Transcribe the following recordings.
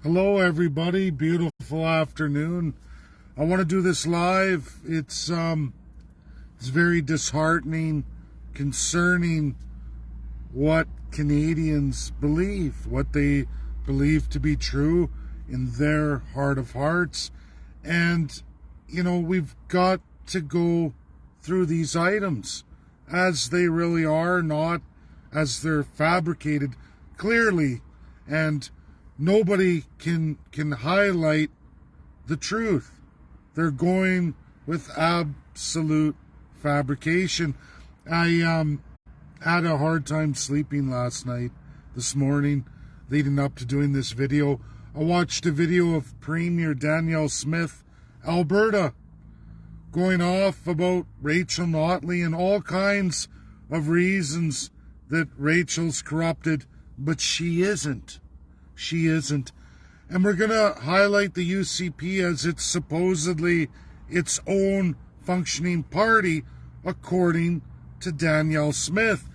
Hello, everybody. Beautiful afternoon. I want to do this live. It's very disheartening, concerning what Canadians believe, what they believe to be true in their heart of hearts. And, we've got to go through these items as they really are, not as they're fabricated clearly. And nobody can highlight the truth. They're going with absolute fabrication. I had a hard time sleeping last night, this morning, leading up to doing this video. I watched a video of Premier Danielle Smith, Alberta, going off about Rachel Notley and all kinds of reasons that Rachel's corrupted, but she isn't. She isn't. And we're going to highlight the UCP as it's supposedly its own functioning party, according to Danielle Smith.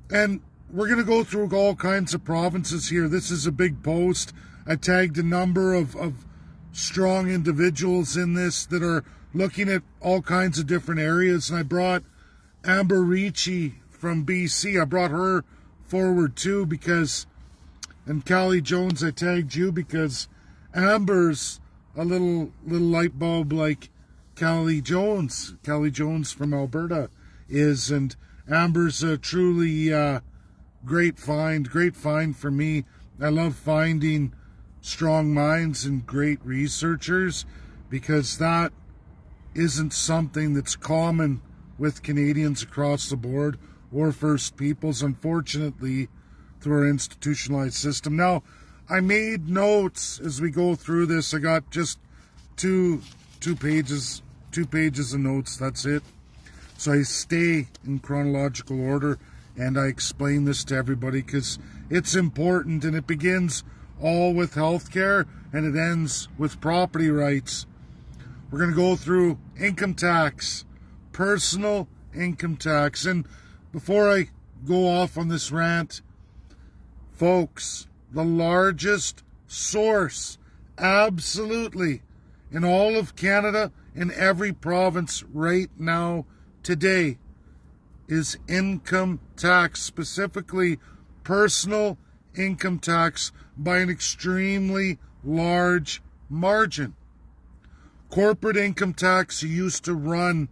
And we're going to go through all kinds of provinces here. This is a big post. I tagged a number of strong individuals in this that are looking at all kinds of different areas. And I brought Amber Ricci from BC. I brought her forward too because... And Callie Jones, I tagged you because Amber's a little light bulb like Callie Jones. Callie Jones from Alberta is, and Amber's a truly great find for me. I love finding strong minds and great researchers because that isn't something that's common with Canadians across the board or First Peoples, unfortunately, through our institutionalized system. Now, I made notes as we go through this. I got just two pages of notes. That's it. So I stay in chronological order and I explain this to everybody because it's important, and it begins all with healthcare and it ends with property rights. We're going to go through income tax, personal income tax. And before I go off on this rant, folks, the largest source, absolutely, in all of Canada, in every province right now, today, is income tax, specifically personal income tax, by an extremely large margin. Corporate income tax used to run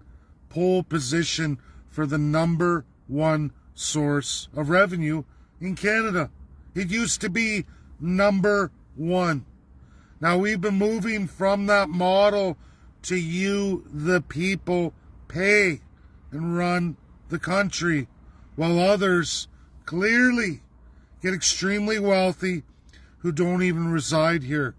pole position for the number one source of revenue in Canada. It used to be number one. Now we've been moving from that model to you, the people, pay and run the country, while others clearly get extremely wealthy who don't even reside here.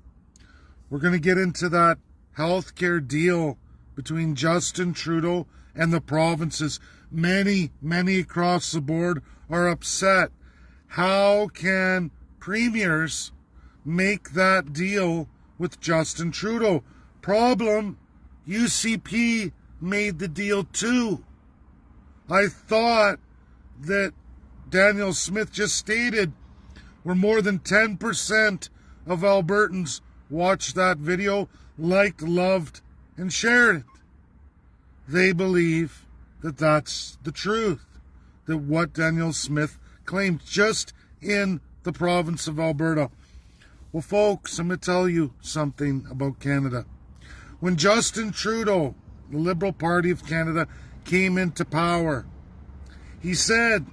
We're going to get into that healthcare deal between Justin Trudeau and the provinces. Many across the board are upset. How can premiers make that deal with Justin Trudeau? Problem, UCP made the deal too. I thought that Danielle Smith just stated where more than 10% of Albertans watched that video, liked, loved, and shared it. They believe that that's the truth, that what Danielle Smith claimed just in the province of Alberta. Well, folks, I'm going to tell you something about Canada. When Justin Trudeau, the Liberal Party of Canada, came into power, he said,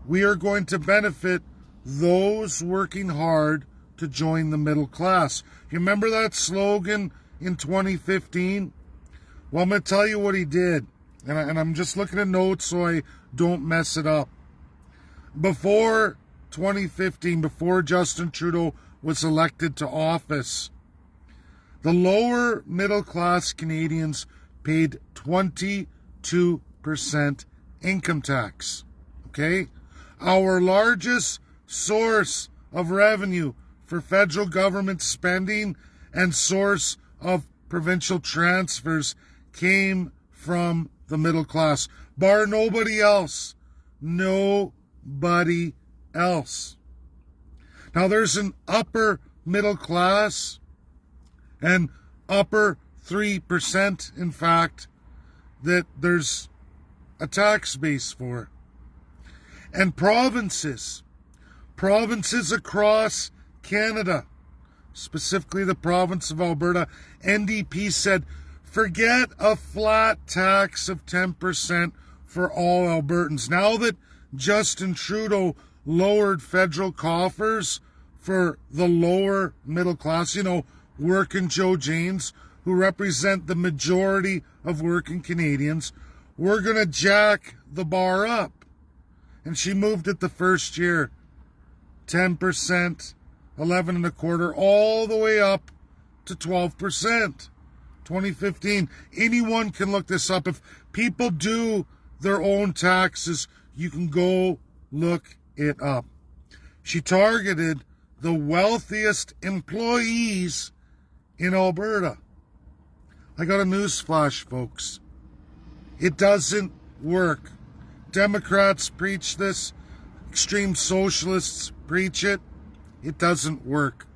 we are going to benefit those working hard to join the middle class. You remember that slogan in 2015? Well, I'm going to tell you what he did. And I'm just looking at notes so I don't mess it up. Before 2015, before Justin Trudeau was elected to office, the lower middle class Canadians paid 22% income tax. Okay? Our largest source of revenue for federal government spending and source of provincial transfers came from the middle class. Bar nobody else. Nobody else. Now there's an upper middle class and upper 3%, in fact, that there's a tax base for. And provinces across Canada, specifically the province of Alberta, NDP said, forget a flat tax of 10% for all Albertans. Now that Justin Trudeau lowered federal coffers for the lower middle class, working Joe Janes, who represent the majority of working Canadians, we're going to jack the bar up. And she moved it the first year, 10%, 11 and a quarter, all the way up to 12%. 2015. Anyone can look this up. If people do their own taxes, you can go look it up. She targeted the wealthiest employees in Alberta. I got a news flash, folks. It doesn't work. Democrats preach this. Extreme socialists preach it. It doesn't work.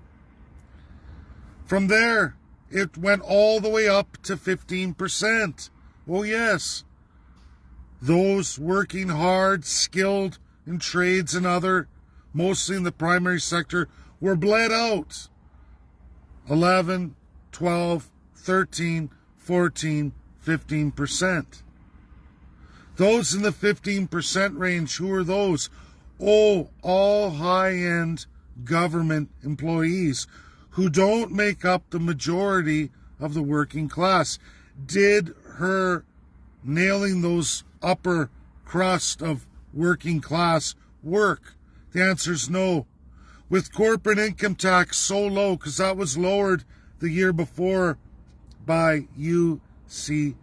From there, it went all the way up to 15%. Oh, yes. Those working hard, skilled in trades and other, mostly in the primary sector, were bled out. 11, 12, 13, 14, 15%. Those in the 15% range, who are those? Oh, all high-end government employees who don't make up the majority of the working class. Did her nailing those upper crust of working class work? The answer is no. With corporate income tax so low, because that was lowered the year before by UCP.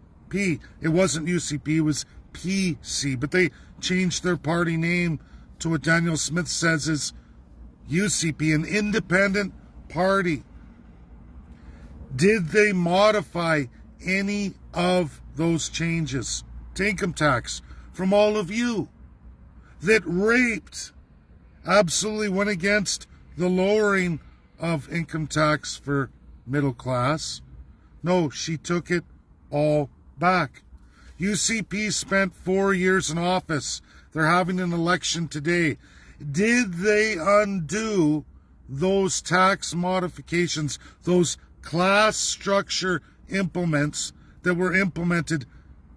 It wasn't UCP, it was PC, but they changed their party name to what Daniel Smith says is UCP, an independent party. Did they modify any of those changes to income tax from all of you that raped, absolutely went against the lowering of income tax for middle class? No, she took it all back. UCP spent 4 years in office. They're having an election today. Did they undo those tax modifications, those class structure implements that were implemented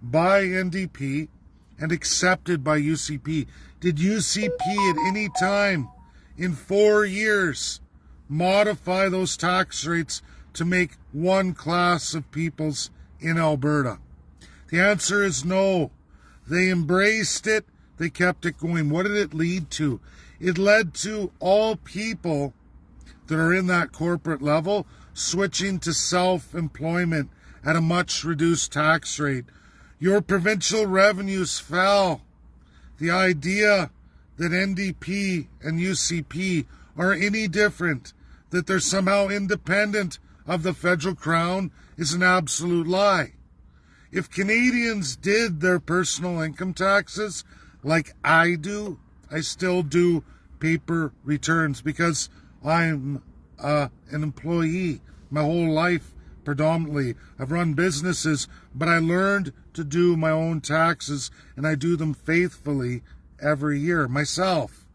by NDP and accepted by UCP? Did UCP at any time in 4 years modify those tax rates to make one class of peoples in Alberta? The answer is no. They embraced it. They kept it going. What did it lead to? It led to all people that are in that corporate level switching to self-employment at a much reduced tax rate. Your provincial revenues fell. The idea that NDP and UCP are any different, that they're somehow independent of the federal crown, is an absolute lie. If Canadians did their personal income taxes like I do, I still do paper returns because I'm an employee my whole life predominantly. I've run businesses, but I learned to do my own taxes, and I do them faithfully every year myself.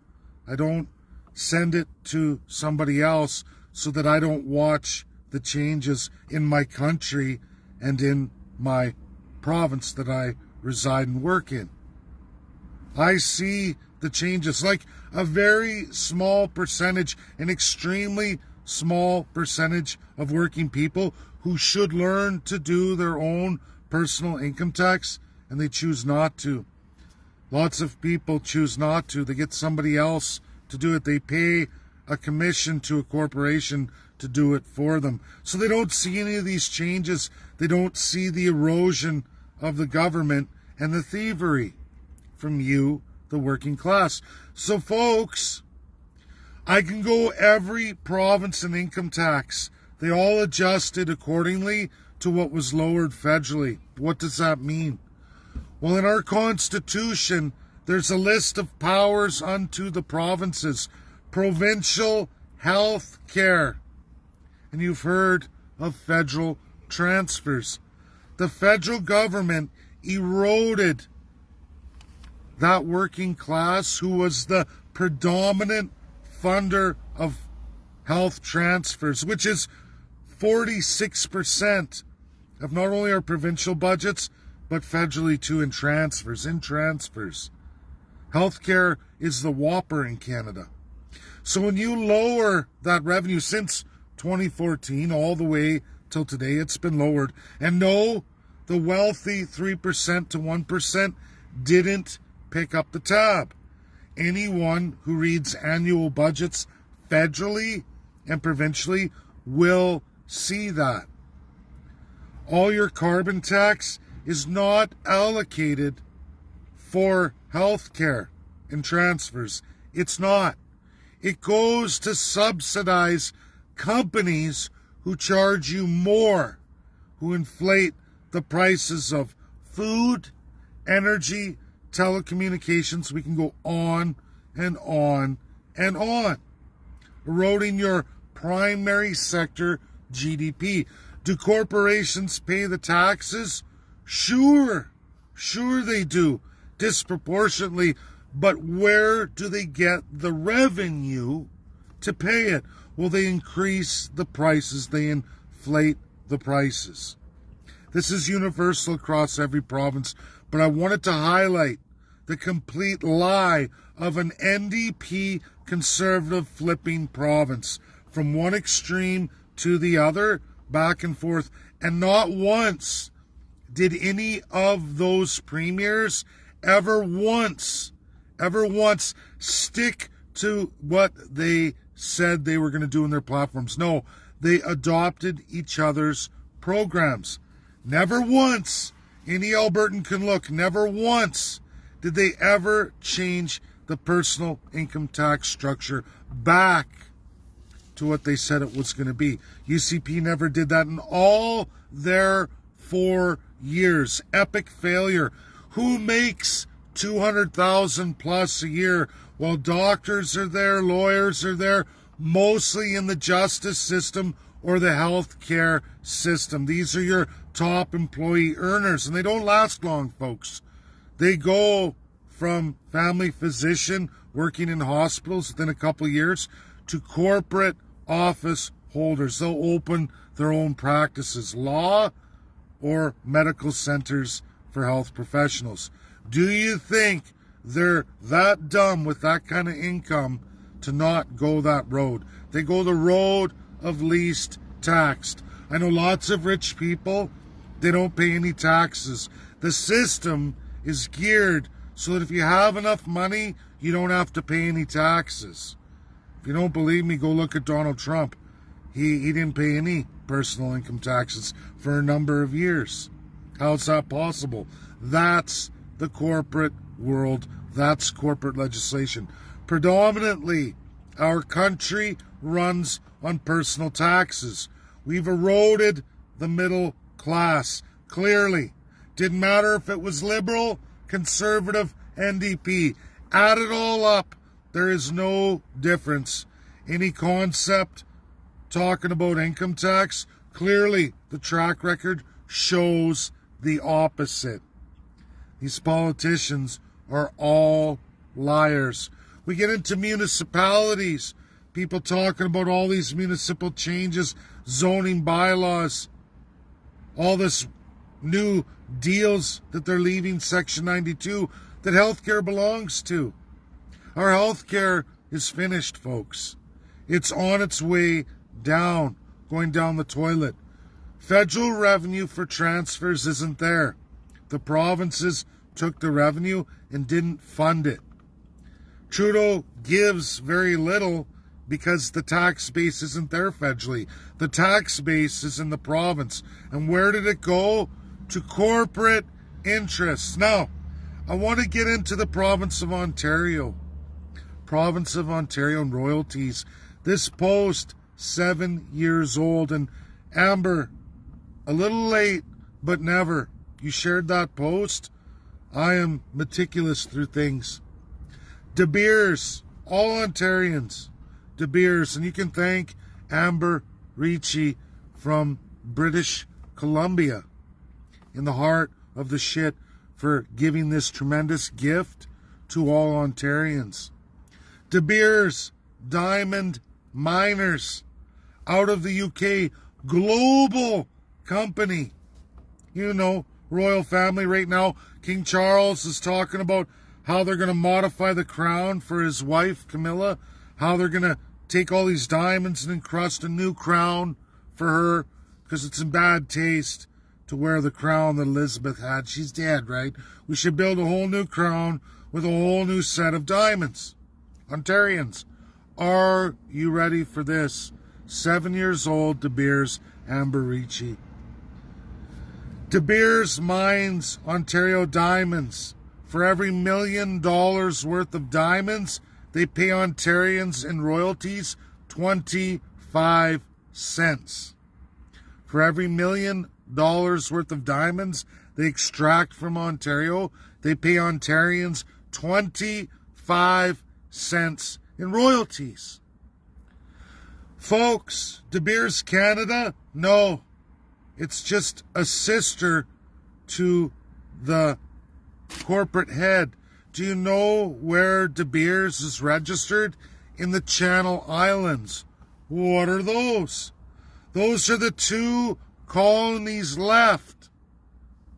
I don't send it to somebody else so that I don't watch the changes in my country and in my province that I reside and work in. I see the changes, like a very small percentage, an extremely small percentage of working people who should learn to do their own personal income tax, and they choose not to. Lots of people choose not to. They get somebody else to do it. They pay a commission to a corporation to do it for them. So they don't see any of these changes. They don't see the erosion of the government and the thievery from you, the working class. So folks, I can go every province and income tax. They all adjusted accordingly to what was lowered federally. What does that mean? Well, in our Constitution, there's a list of powers unto the provinces. Provincial health care and you've heard of federal transfers. The federal government eroded that working class who was the predominant funder of health transfers, which is 46% of not only our provincial budgets, but federally too in transfers. Healthcare is the whopper in Canada. So when you lower that revenue since 2014 all the way till today, it's been lowered. And no, the wealthy 3% to 1% didn't pick up the tab. Anyone who reads annual budgets federally and provincially will see that. All your carbon tax is not allocated for health care and transfers. It's not. It goes to subsidize companies who charge you more, who inflate the prices of food, energy, telecommunications. We can go on and on and on. Eroding your primary sector GDP. Do corporations pay the taxes? Sure they do, disproportionately, but where do they get the revenue to pay it? Well, they increase the prices, they inflate the prices. This is universal across every province, but I wanted to highlight the complete lie of an NDP conservative flipping province from one extreme to the other, back and forth, and not once did any of those premiers ever once stick to what they said they were going to do in their platforms. No, they adopted each other's programs. Never once, any Albertan can look, never once did they ever change the personal income tax structure back to what they said it was going to be. UCP never did that in all their 4 years. Epic failure. Who makes $200,000 plus a year while doctors are there, lawyers are there, mostly in the justice system or the healthcare system? These are your top employee earners, and they don't last long, folks. They go from family physician working in hospitals within a couple of years to corporate office holders. They'll open their own practices, law or medical centers for health professionals. Do you think they're that dumb with that kind of income to not go that road? They go the road of least taxed. I know lots of rich people, they don't pay any taxes. The system is geared so that if you have enough money, you don't have to pay any taxes. If you don't believe me, go look at Donald Trump. He didn't pay any personal income taxes for a number of years. How's that possible? That's the corporate world. That's corporate legislation. Predominantly, our country runs on personal taxes. We've eroded the middle class. Clearly. Didn't matter if it was liberal, conservative, NDP. Add it all up. There is no difference. Any concept talking about income tax, clearly the track record shows the opposite. These politicians are all liars. We get into municipalities, people talking about all these municipal changes, zoning bylaws, all this new deals that they're leaving Section 92 that healthcare belongs to. Our healthcare is finished, folks. It's on its way down, going down the toilet. Federal revenue for transfers isn't there. The provinces took the revenue and didn't fund it. Trudeau gives very little because the tax base isn't there federally. The tax base is in the province. And where did it go? To corporate interests. Now, I want to get into the province of Ontario. Province of Ontario and royalties. This post, 7 years old. And Amber, a little late, but never. You shared that post. I am meticulous through things. De Beers, all Ontarians. De Beers, and you can thank Amber Ricci from British Columbia, in the heart of the shit, for giving this tremendous gift to all Ontarians. De Beers Diamond Miners, out of the UK, global company. You know, royal family right now. King Charles is talking about how they're going to modify the crown for his wife, Camilla, how they're going to take all these diamonds and encrust a new crown for her, because it's in bad taste to wear the crown that Elizabeth had. She's dead, right? We should build a whole new crown with a whole new set of diamonds. Ontarians, are you ready for this? 7 years old, De Beers Amber Ricci. De Beers mines Ontario diamonds. For every $1 million worth of diamonds, they pay Ontarians in royalties 25 cents. For every $1 million worth of diamonds they extract from Ontario, they pay Ontarians 25 cents in royalties. Folks, De Beers Canada, no, it's just a sister to the corporate head. Do you know where De Beers is registered? In the Channel Islands. What are those? Those are the two colonies left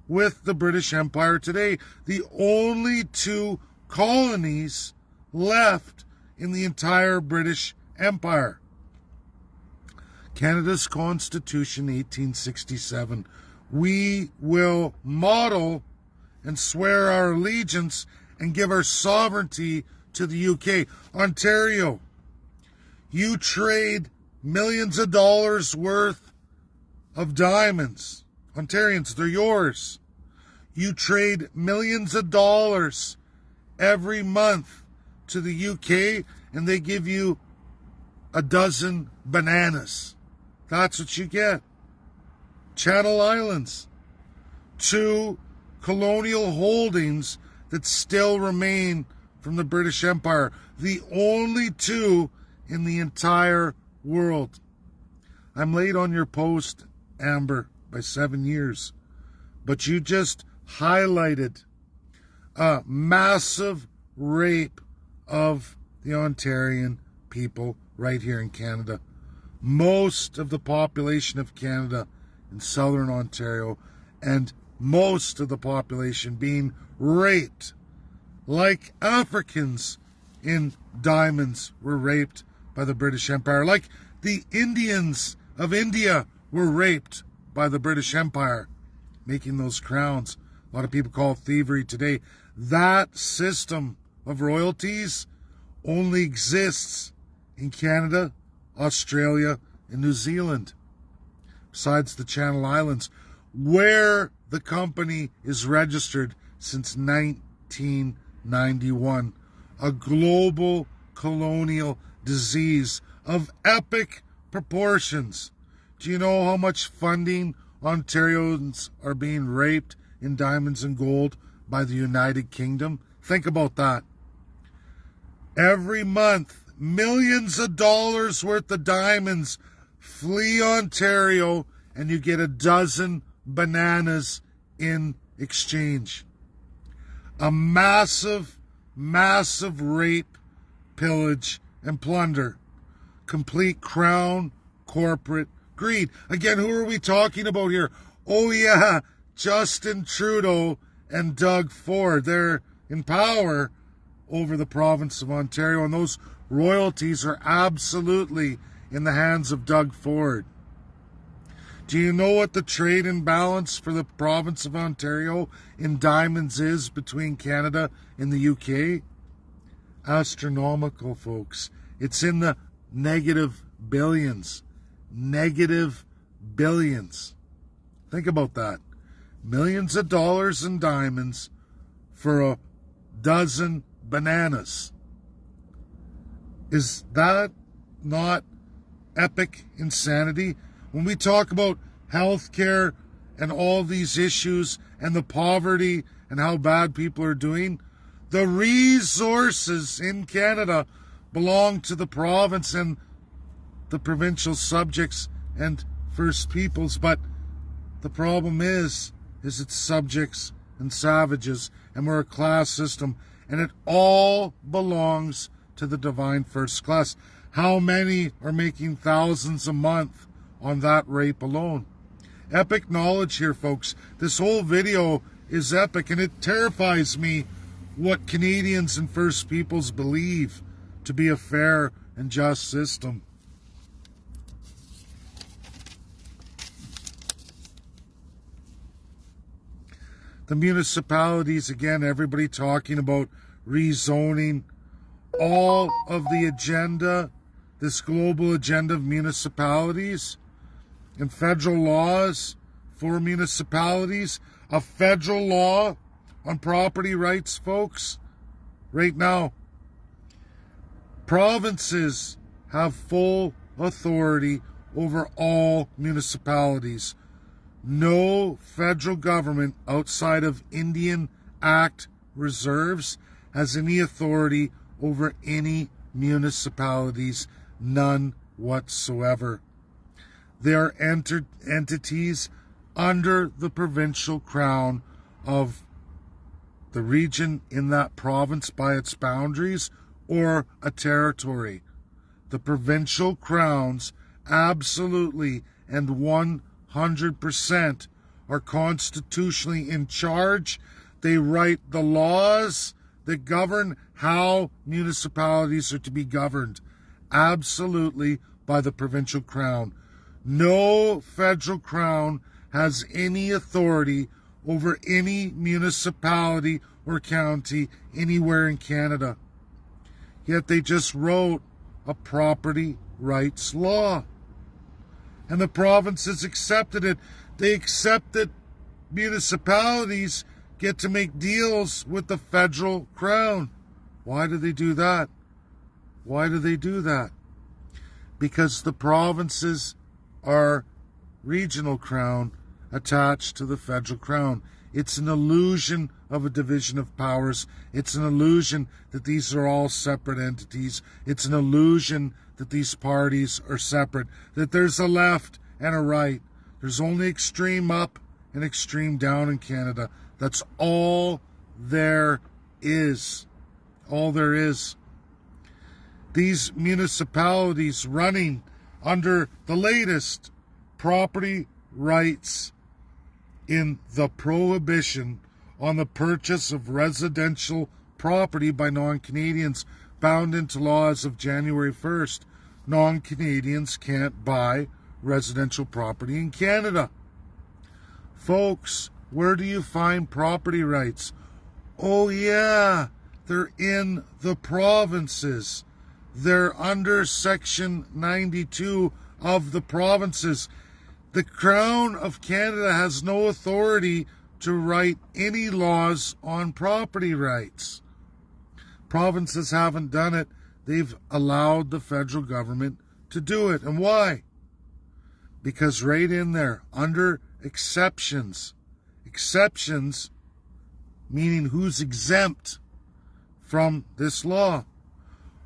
with the British Empire today. The only two colonies left in the entire British Empire. Canada's Constitution, 1867. We will model and swear our allegiance and give our sovereignty to the UK. Ontario, you trade millions of dollars worth of diamonds. Ontarians, they're yours. You trade millions of dollars every month to the UK, and they give you a dozen bananas. That's what you get. Channel Islands, two colonial holdings that still remain from the British Empire, the only two in the entire world. I'm late on your post, Amber, by 7 years, but you just highlighted a massive rape of the Ontarian people right here in Canada. Most of the population of Canada in southern Ontario, and most of the population being raped like Africans in diamonds were raped by the British Empire, like the Indians of India were raped by the British Empire, making those crowns. A lot of people call it thievery today. That system of royalties only exists in Canada, Australia, and New Zealand, besides the Channel Islands, where the company is registered since 1991. A global colonial disease of epic proportions. Do you know how much funding Ontarians are being raped in diamonds and gold by the United Kingdom? Think about that. Every month, millions of dollars worth of diamonds flee Ontario, and you get a dozen bananas in exchange. A massive, massive rape, pillage, and plunder. Complete crown corporate greed. Again, who are we talking about here? Oh yeah, Justin Trudeau and Doug Ford. They're in power over the province of Ontario, and those royalties are absolutely in the hands of Doug Ford. Do you know what the trade imbalance for the province of Ontario in diamonds is between Canada and the UK? Astronomical, folks. It's in the negative billions. Negative billions. Think about that. Millions of dollars in diamonds for a dozen bananas. Is that not epic insanity? When we talk about healthcare and all these issues and the poverty and how bad people are doing, the resources in Canada belong to the province and the provincial subjects and First Peoples, but the problem is it's subjects and savages, and we're a class system, and it all belongs to the divine first class. How many are making thousands a month on that rape alone? Epic knowledge here, folks. This whole video is epic, and it terrifies me what Canadians and First Peoples believe to be a fair and just system. The municipalities, again, everybody talking about rezoning. All of the agenda, this global agenda of municipalities and federal laws for municipalities, a federal law on property rights, folks, right now. Provinces have full authority over all municipalities. No federal government outside of Indian Act reserves has any authority over any municipalities, none whatsoever. They are entities under the provincial crown of the region in that province by its boundaries, or a territory. The provincial crowns absolutely and 100% are constitutionally in charge. They write the laws that govern how municipalities are to be governed, absolutely by the provincial crown. No federal crown has any authority over any municipality or county anywhere in Canada. Yet they just wrote a property rights law. And the provinces accepted it. They accept that municipalities get to make deals with the federal crown. Why do they do that? Why do they do that? Because the provinces are regional crown attached to the federal crown. It's an illusion of a division of powers. It's an illusion that these are all separate entities. It's an illusion that these parties are separate, that there's a left and a right. There's only extreme up and extreme down in Canada. That's all there is. All there is. These municipalities running under the latest property rights in the prohibition on the purchase of residential property by non-Canadians, bound into law as of January 1st. Non-Canadians can't buy residential property in Canada. Folks, where do you find property rights? Oh yeah, they're in the provinces. They're under Section 92 of the provinces. The Crown of Canada has no authority to write any laws on property rights. Provinces haven't done it. They've allowed the federal government to do it. And why? Because right in there, under exceptions, exceptions meaning who's exempt from this law.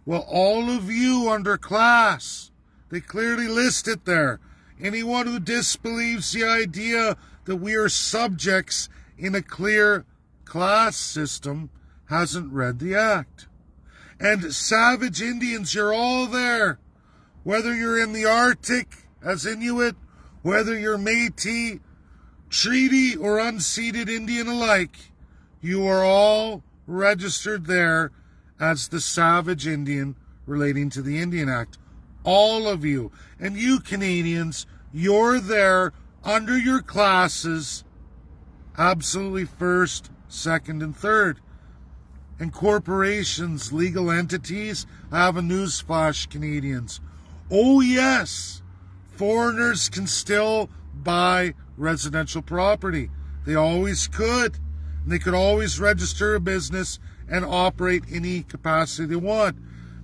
Well, all of you under class, they clearly list it there. Anyone who disbelieves the idea that we are subjects in a clear class system hasn't read the act. And savage Indians, you're all there. Whether you're in the Arctic as Inuit, whether you're Métis, treaty or unceded Indian alike, you are all registered there as the savage Indian relating to the Indian Act. All of you. And you Canadians, you're there under your classes, absolutely first, second, and third. And corporations, legal entities, I have a newsflash, Canadians. Oh yes, foreigners can still buy residential property. They always could. And they could always register a business and operate any capacity they want.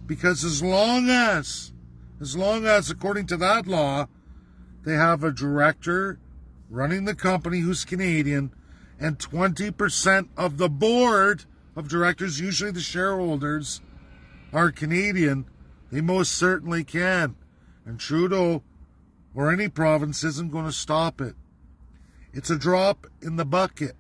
Because as long as, according to that law, they have a director running the company who's Canadian, and 20% of the board of directors, usually the shareholders, are Canadian, they most certainly can. And Trudeau, or any province isn't going to stop it. It's a drop in the bucket.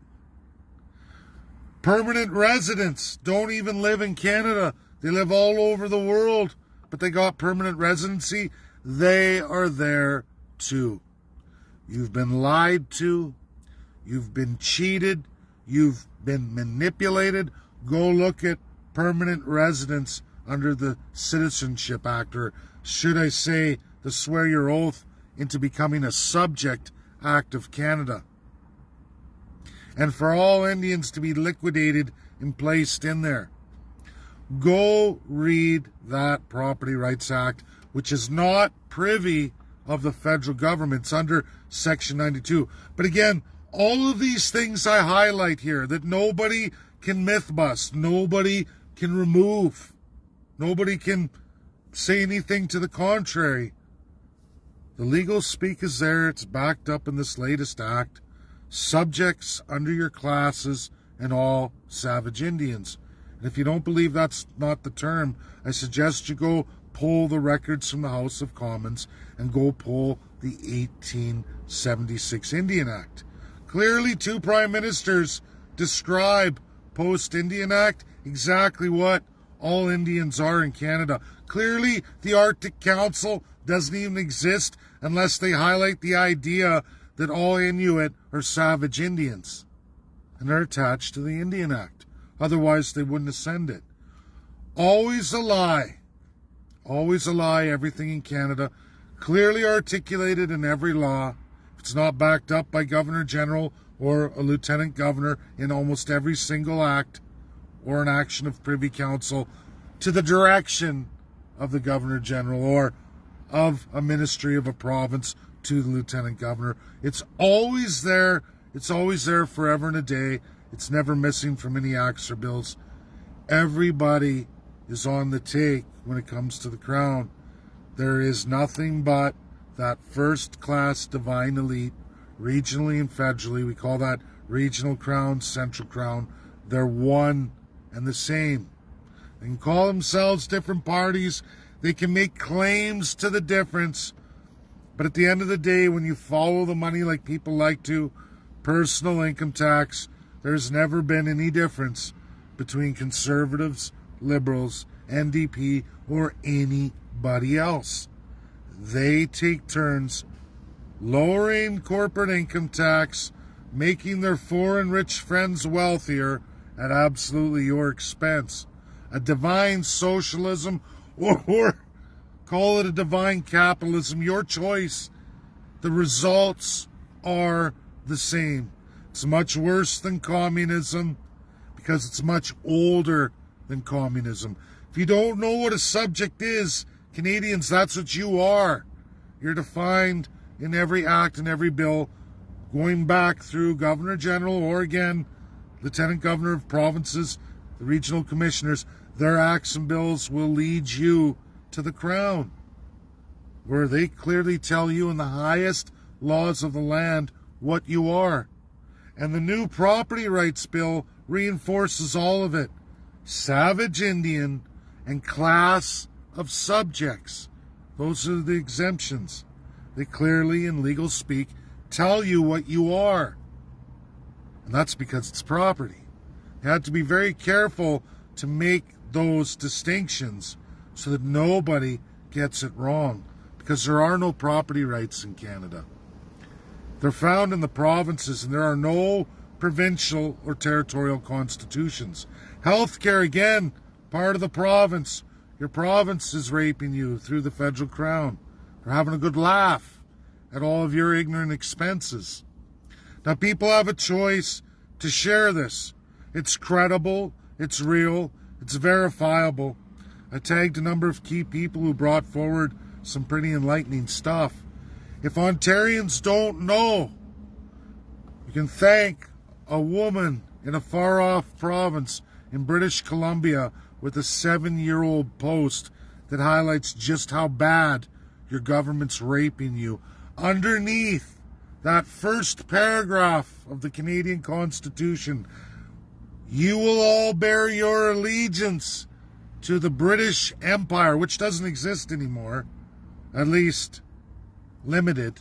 Permanent residents don't even live in Canada. They live all over the world, but they got permanent residency. They are there too. You've been lied to. You've been cheated. You've been manipulated. Go look at permanent residents under the Citizenship Act, or should I say the Swear Your Oath into Becoming a Subject Act of Canada. And for all Indians to be liquidated and placed in there. Go read that Property Rights Act, which is not privy of the federal government. It's under Section 92. But again, all of these things I highlight here that nobody can myth bust, nobody can remove, nobody can say anything to the contrary. The legal speak is there. It's backed up in this latest act. Subjects under your classes and all savage Indians. And if you don't believe that's not the term, I suggest you go pull the records from the House of Commons and go pull the 1876 Indian Act. Clearly, two prime ministers describe post-Indian Act exactly what all Indians are in Canada. Clearly, the Arctic Council doesn't even exist unless they highlight the idea that all Inuit are savage Indians. And they're attached to the Indian Act. Otherwise, they wouldn't have sent it. Always a lie. Always a lie, everything in Canada. Clearly articulated in every law. If it's not backed up by Governor General or a Lieutenant Governor in almost every single act or an action of Privy Council to the direction of the Governor General or of a ministry of a province to the Lieutenant Governor. It's always there. It's always there forever and a day. It's never missing from any acts or bills. Everybody is on the take when it comes to the Crown. There is nothing but that first-class divine elite, regionally and federally. We call that regional Crown, central Crown. They're one and the same. They can call themselves different parties. They can make claims to the difference. But at the end of the day, when you follow the money like people like to, personal income tax, there's never been any difference between Conservatives, Liberals, NDP, or anybody else. They take turns lowering corporate income tax, making their foreign rich friends wealthier at absolutely your expense. A divine socialism or call it a divine capitalism, your choice. The results are the same. It's much worse than communism because it's much older than communism. If you don't know what a subject is, Canadians, that's what you are. You're defined in every act and every bill, going back through Governor General or again, Lieutenant Governor of provinces, the regional commissioners. Their acts and bills will lead you to the Crown, where they clearly tell you in the highest laws of the land what you are. And the new property rights bill reinforces all of it. Savage Indian and class of subjects. Those are the exemptions. They clearly, in legal speak, tell you what you are. And that's because it's property. You have to be very careful to make those distinctions so that nobody gets it wrong, because there are no property rights in Canada. They're found in the provinces, and there are no provincial or territorial constitutions. Healthcare, again, part of the province. Your province is raping you through the federal Crown. They're having a good laugh at all of your ignorant expenses. Now, people have a choice to share this. It's credible, it's real, it's verifiable. I tagged a number of key people who brought forward some pretty enlightening stuff. If Ontarians don't know, you can thank a woman in a far-off province in British Columbia with a 7-year-old post that highlights just how bad your government's raping you. Underneath that first paragraph of the Canadian Constitution, you will all bear your allegiance to the British Empire, which doesn't exist anymore, at least Limited,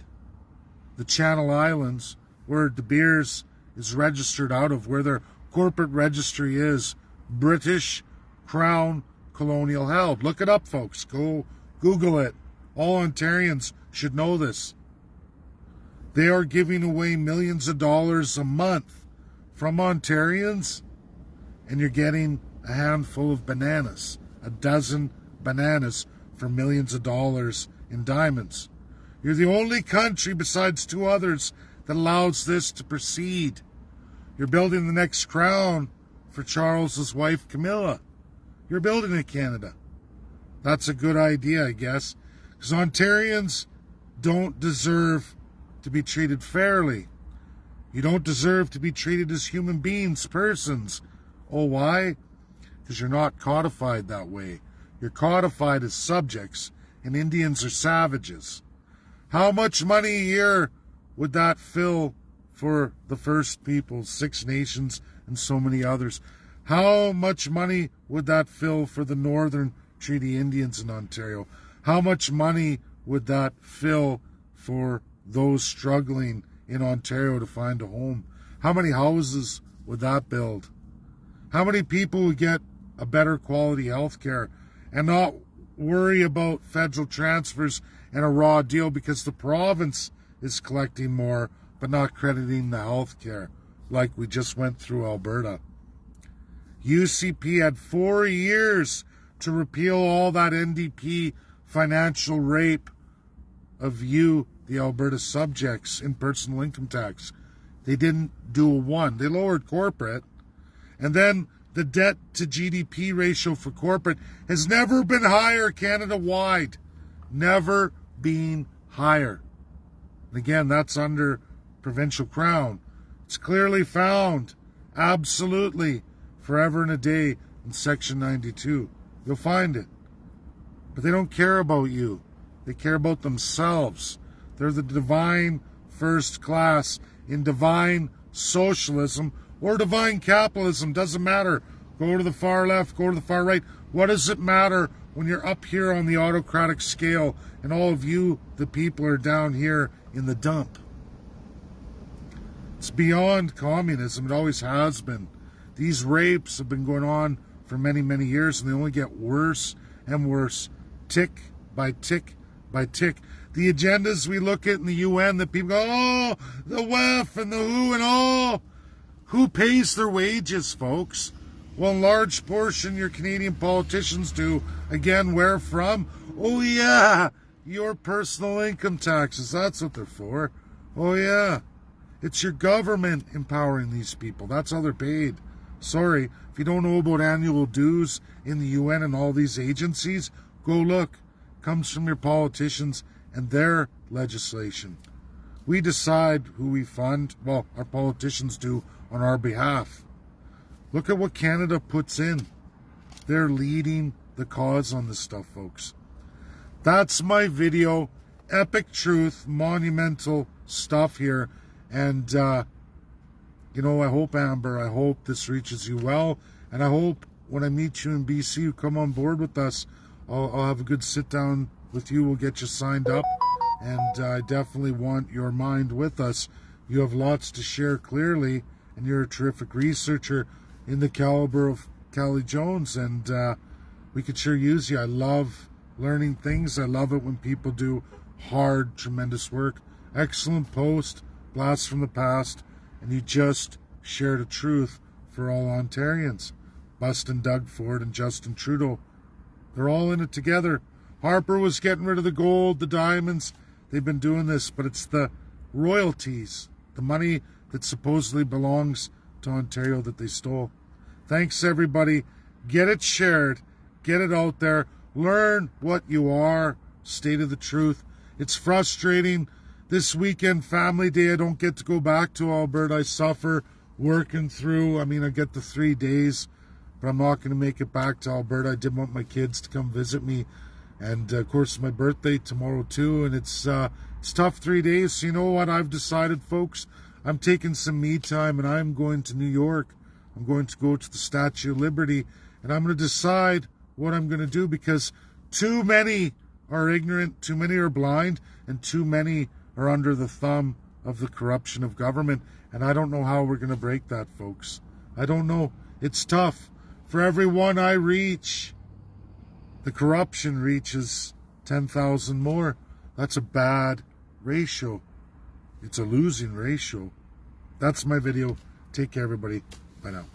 the Channel Islands, where De Beers is registered out of, where their corporate registry is, British Crown Colonial held. Look it up, folks. Go Google it. All Ontarians should know this. They are giving away millions of dollars a month from Ontarians, and you're getting a handful of bananas, a dozen bananas for millions of dollars in diamonds. You're the only country besides two others that allows this to proceed. You're building the next crown for Charles's wife, Camilla. You're building it, Canada. That's a good idea, I guess, because Ontarians don't deserve to be treated fairly. You don't deserve to be treated as human beings, persons. Oh, why? Because you're not codified that way. You're codified as subjects, and Indians are savages. How much money a year would that fill for the First Peoples, Six Nations, and so many others? How much money would that fill for the Northern Treaty Indians in Ontario? How much money would that fill for those struggling in Ontario to find a home? How many houses would that build? How many people would get a better quality health care and not worry about federal transfers and a raw deal because the province is collecting more but not crediting the health care like we just went through Alberta? UCP had 4 years to repeal all that NDP financial rape of you, the Alberta subjects, in personal income tax. They didn't do a one. They lowered corporate. And then the debt to GDP ratio for corporate has never been higher Canada-wide. Never been higher. And again, that's under provincial crown. It's clearly found, absolutely, forever and a day in Section 92. You'll find it. But they don't care about you. They care about themselves. They're the divine first class in divine socialism or divine capitalism. Doesn't matter. Go to the far left, go to the far right. What does it matter when you're up here on the autocratic scale and all of you, the people, are down here in the dump? It's beyond communism. It always has been. These rapes have been going on for many, many years, and they only get worse and worse, tick by tick by tick. The agendas we look at in the UN that people go, oh, the WEF and the WHO and all. Who pays their wages, folks? Well, in large portion, your Canadian politicians do. Again, where from? Oh, yeah, your personal income taxes. That's what they're for. Oh, yeah. It's your government empowering these people. That's how they're paid. Sorry, if you don't know about annual dues in the UN and all these agencies, go look. Comes from your politicians and their legislation. We decide who we fund. Well, our politicians do on our behalf. Look at what Canada puts in. They're leading the cause on this stuff, folks. That's my video. Epic truth, monumental stuff here. And, you know, I hope, Amber, I hope this reaches you well. And I hope when I meet you in BC, you come on board with us. I'll have a good sit down with you. We'll get you signed up. And I definitely want your mind with us. You have lots to share clearly. And you're a terrific researcher in the caliber of Callie Jones. And we could sure use you. I love learning things. I love it when people do hard, tremendous work. Excellent post. Blast from the past, and you just shared a truth for all Ontarians. Bustin' Doug Ford and Justin Trudeau, they're all in it together. Harper was getting rid of the gold, the diamonds. They've been doing this, but it's the royalties, the money that supposedly belongs to Ontario that they stole. Thanks, everybody. Get it shared. Get it out there. Learn what you are. State of the truth. It's frustrating. This weekend, Family Day, I don't get to go back to Alberta. I suffer working through. I mean, I get the 3 days, but I'm not going to make it back to Alberta. I did want my kids to come visit me. And, of course, my birthday tomorrow, too. And it's tough 3 days. So you know what I've decided, folks? I'm taking some me time, and I'm going to New York. I'm going to go to the Statue of Liberty, and I'm going to decide what I'm going to do because too many are ignorant, too many are blind, and too many are under the thumb of the corruption of government. And I don't know how we're going to break that, folks. I don't know. It's tough. For every one I reach, the corruption reaches 10,000 more. That's a bad ratio. It's a losing ratio. That's my video. Take care, everybody. Bye now.